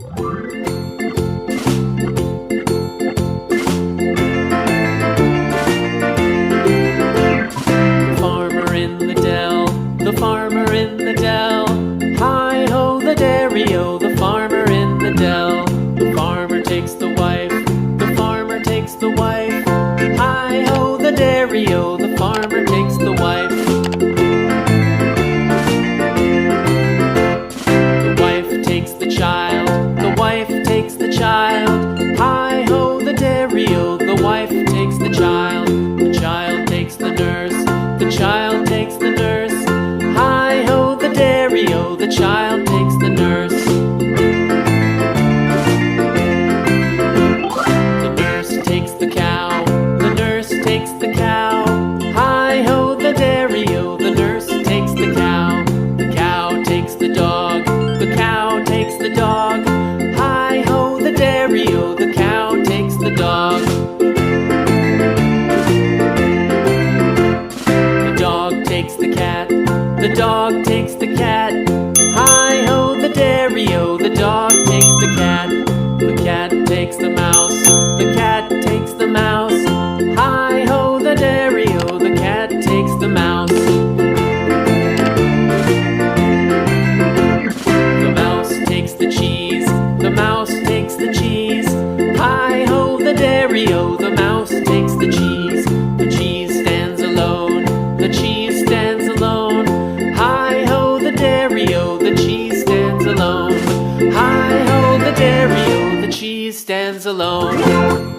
Farmer in the dell, the farmer in the dell. Hi-ho the dairy-o, the farmer in the dell. The farmer takes the wife, the farmer takes the wife. Hi-ho the dairy-o, the farmer takes the wife. The wife takes the child, the wife takes the child. Hi-ho the dairy-o, the wife takes the child. The child takes the nurse, the child takes the nurse. Hi-ho the dairy-o, the child takes the nurse. The nurse takes the cow, the nurse takes the cow. Hi-ho the dairy-o, the nurse takes the cow. The cow takes the dog, the cow takes the dog. Hi-ho the dairy-o, the cow takes the dog. The dog takes the cat, the dog takes the cat. Hi-ho the dairy-o, the dog takes the cat. The cat takes the mouse, the cat takes the mouse. Hi-ho the dairy-o, the cat takes the mouse. The mouse takes the cheese, the mouse takes the cheese. Hi-ho the dairy-o, the mouse takes the cheese. The cheese stands alone, the cheese stands alone. Hi-ho the dairy-o, the cheese stands alone. Hi-ho the dairy-o, the cheese stands alone.